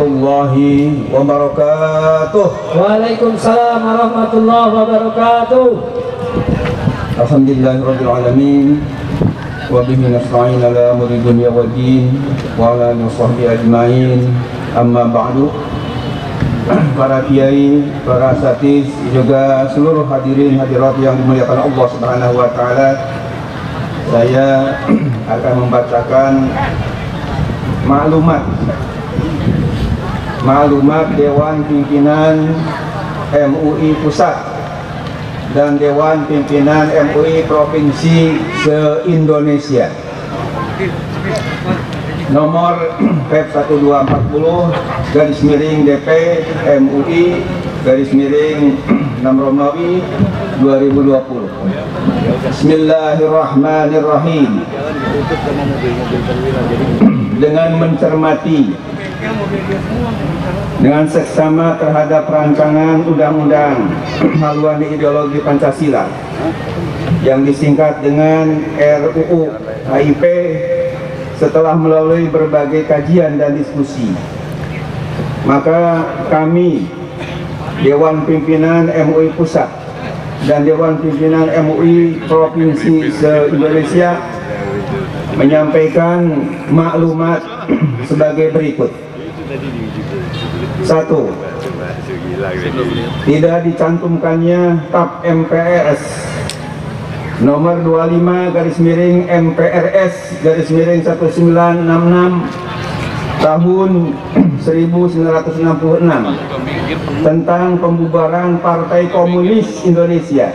warahmatullahi wabarakatuh. Waalaikumsalam warahmatullahi wabarakatuh. Alhamdulillahirabbil alamin wa bihi nasta'in ala umuri dunya waddin wa ala alihi washabbihi ajmain. Amma ba'du. Para kiai, para asatidz, juga seluruh hadirin hadirat yang dimuliakan Allah Subhanahu wa taala. Saya akan membacakan maklumat Dewan Pimpinan MUI Pusat dan Dewan Pimpinan MUI Provinsi se-Indonesia. Nomor PEP 1240/DP MUI _6 Romawi 2020. Bismillahirrahmanirrahim. Dengan mencermati dengan seksama terhadap rancangan undang-undang haluan ideologi Pancasila yang disingkat dengan RUU HIP, setelah melalui berbagai kajian dan diskusi, maka kami Dewan Pimpinan MUI Pusat dan Dewan Pimpinan MUI Provinsi se-Indonesia menyampaikan maklumat sebagai berikut. 1. Tidak dicantumkannya TAP MPRS nomor 25/MPRS/1966 tahun 1966 tentang pembubaran Partai Komunis Indonesia.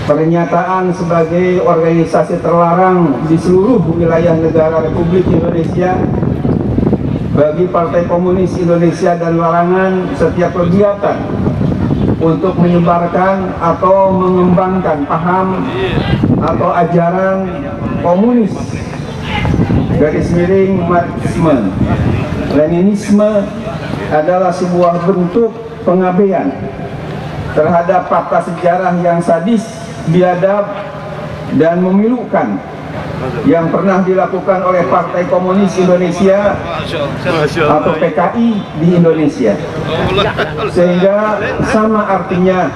Pernyataan sebagai organisasi terlarang di seluruh wilayah negara Republik Indonesia bagi Partai Komunis Indonesia dan larangan setiap kegiatan untuk menyebarkan atau mengembangkan paham atau ajaran komunis _Marxisme Leninisme adalah sebuah bentuk pengabaian terhadap fakta sejarah yang sadis, biadab, dan memilukan yang pernah dilakukan oleh Partai Komunis Indonesia atau PKI di Indonesia, sehingga sama artinya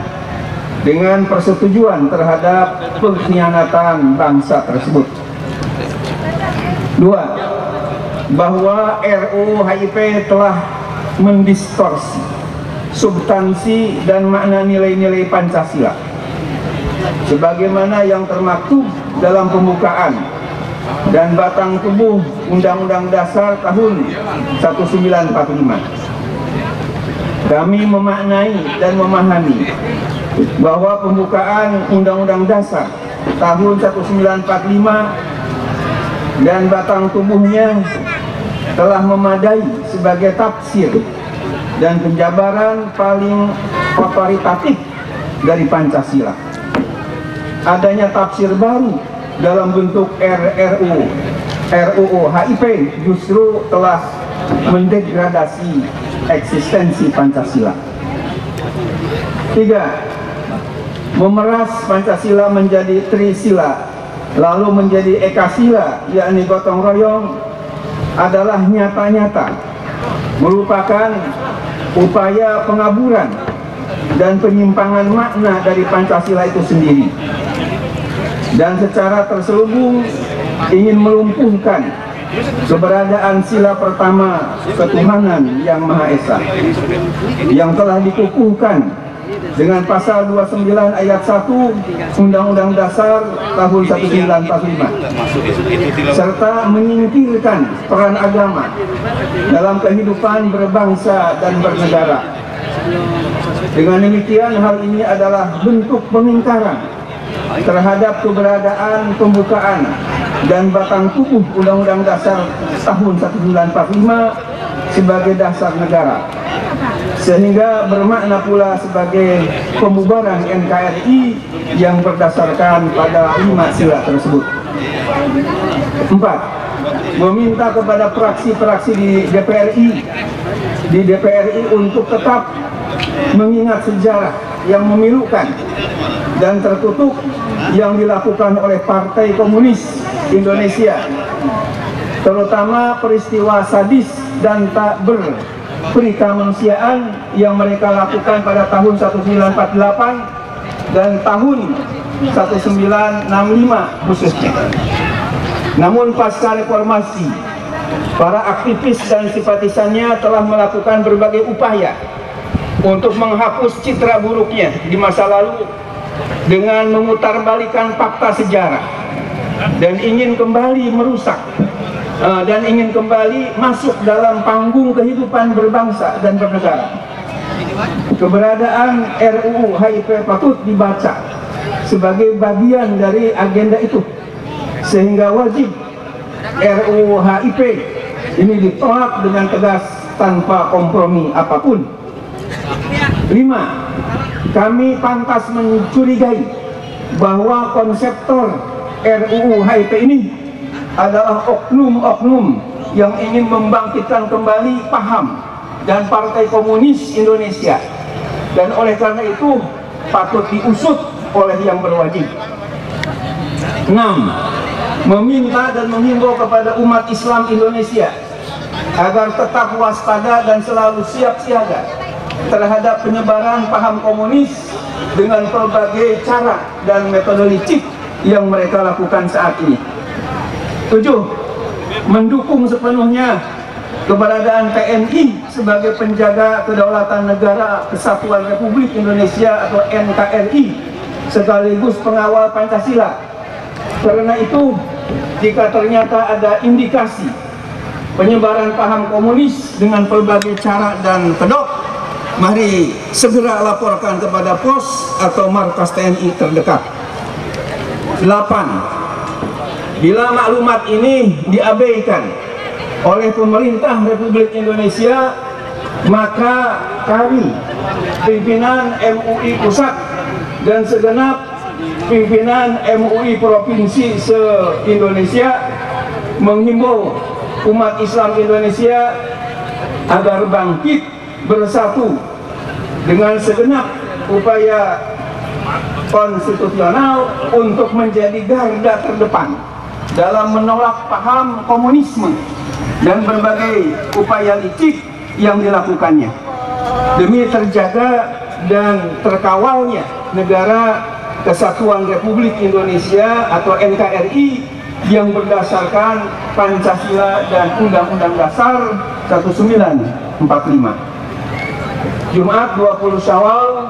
dengan persetujuan terhadap pengkhianatan bangsa tersebut. 2. Bahwa RUU HIP telah mendistorsi substansi dan makna nilai-nilai Pancasila sebagaimana yang termaktub dalam pembukaan dan batang tubuh Undang-Undang Dasar tahun 1945. Kami memaknai dan memahami bahwa pembukaan Undang-Undang Dasar tahun 1945 dan batang tubuhnya telah memadai sebagai tafsir dan penjabaran paling otoritatif dari Pancasila. Adanya tafsir baru dalam bentuk RUU HIP justru telah mendegradasi eksistensi Pancasila. 3. Memeras Pancasila menjadi Trisila lalu menjadi Ekasila, yakni gotong royong, adalah nyata-nyata merupakan upaya pengaburan dan penyimpangan makna dari Pancasila itu sendiri, dan secara terselubung ingin melumpuhkan keberadaan sila pertama ketuhanan yang Maha Esa yang telah dikukuhkan dengan pasal 29 ayat 1 Undang-Undang Dasar tahun 1945, serta menyingkirkan peran agama dalam kehidupan berbangsa dan bernegara. Dengan demikian, hal ini adalah bentuk pengingkaran terhadap keberadaan pembukaan dan batang tubuh Undang-Undang Dasar tahun 1945 sebagai dasar negara, sehingga bermakna pula sebagai pembubaran NKRI yang berdasarkan pada 5 sila tersebut. 4. meminta kepada fraksi-fraksi di DPRI untuk tetap mengingat sejarah yang memilukan dan tertutup yang dilakukan oleh Partai Komunis Indonesia, terutama peristiwa sadis dan tak berperikamanusiaan yang mereka lakukan pada tahun 1948 dan tahun 1965 khususnya. Namun pasca reformasi, para aktivis dan simpatisannya telah melakukan berbagai upaya untuk menghapus citra buruknya di masa lalu dengan memutarbalikan fakta sejarah dan ingin kembali merusak dan ingin kembali masuk dalam panggung kehidupan berbangsa dan bernegara. Keberadaan RUU HIP patut dibaca sebagai bagian dari agenda itu, sehingga wajib RUU HIP ini ditolak dengan tegas tanpa kompromi apapun. 5. Kami pantas mencurigai bahwa konseptor RUU HIP ini adalah oknum-oknum yang ingin membangkitkan kembali paham dan Partai Komunis Indonesia, dan oleh karena itu patut diusut oleh yang berwajib. 6. Meminta dan menghimbau kepada umat Islam Indonesia agar tetap waspada dan selalu siap siaga terhadap penyebaran paham komunis dengan berbagai cara dan metode licik yang mereka lakukan saat ini. 7. Mendukung sepenuhnya keberadaan TNI sebagai penjaga kedaulatan negara Kesatuan Republik Indonesia atau NKRI sekaligus pengawal Pancasila. Karena itu, jika ternyata ada indikasi penyebaran paham komunis dengan berbagai cara dan kedok, mari segera laporkan kepada pos atau markas TNI terdekat. 8. Bila maklumat ini diabaikan oleh pemerintah Republik Indonesia, maka kami, pimpinan MUI Pusat dan segenap pimpinan MUI Provinsi se-Indonesia menghimbau umat Islam Indonesia agar bangkit bersatu dengan segenap upaya konstitusional untuk menjadi garda terdepan dalam menolak paham komunisme dan berbagai upaya licik yang dilakukannya demi terjaga dan terkawalnya negara Kesatuan Republik Indonesia atau NKRI yang berdasarkan Pancasila dan Undang-Undang Dasar 1945. Jumat 20 Syawal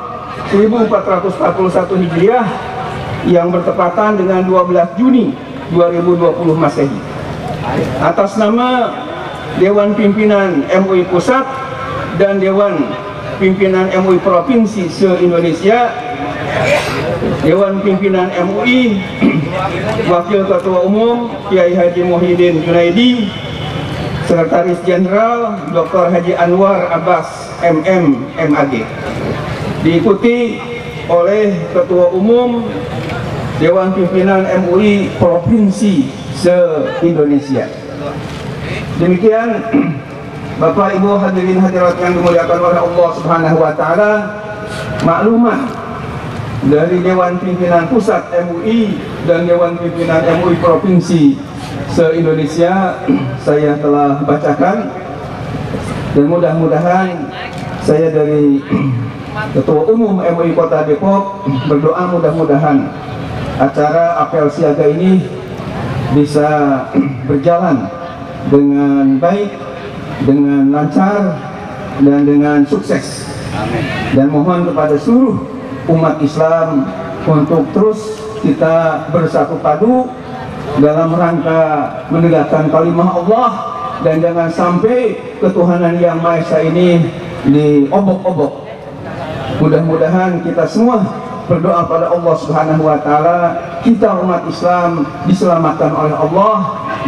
1441 Hijriah yang bertepatan dengan 12 Juni 2020 Masehi. Atas nama Dewan Pimpinan MUI Pusat dan Dewan Pimpinan MUI Provinsi se-Indonesia, Dewan Pimpinan MUI, Wakil Ketua Umum Kiai Haji Muhyiddin Junaidi, Sekretaris Jenderal Dr. Haji Anwar Abbas MM MAG, diikuti oleh Ketua Umum Dewan Pimpinan MUI Provinsi se-Indonesia. Demikian Bapak Ibu hadirin hadirat yang dimuliakan oleh Allah Subhanahu wa taala, maklumat dari Dewan Pimpinan Pusat MUI dan Dewan Pimpinan MUI Provinsi se-Indonesia saya telah bacakan, dan mudah-mudahan saya dari Ketua Umum MUI Kota Depok berdoa mudah-mudahan acara apel siaga ini bisa berjalan dengan baik, dengan lancar, dan dengan sukses. Dan mohon kepada seluruh umat Islam untuk terus kita bersatu padu dalam rangka menegakkan kalimah Allah, dan jangan sampai ketuhanan yang Maha Esa ini diobok-obok. Mudah-mudahan kita semua berdoa pada Allah Subhanahu wa taala, kita umat Islam diselamatkan oleh Allah,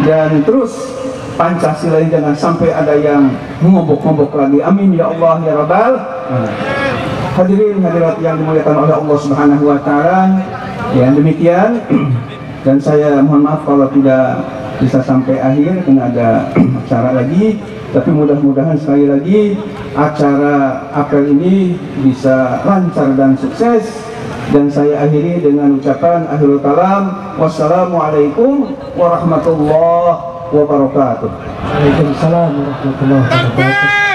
dan terus Pancasila ini jangan sampai ada yang mengobok-obok lagi. Amin ya Allah ya Rabbal. Hadirin hadirat yang dimuliakan oleh Allah Subhanahu wa taala, yang demikian, dan saya mohon maaf kalau tidak bisa sampai akhir, karena ada acara lagi. Tapi mudah-mudahan sekali lagi acara apel ini bisa lancar dan sukses. Dan saya akhiri dengan ucapan akhirul kalam, wassalamualaikum warahmatullahi wabarakatuh. Waalaikumsalam warahmatullahi wabarakatuh.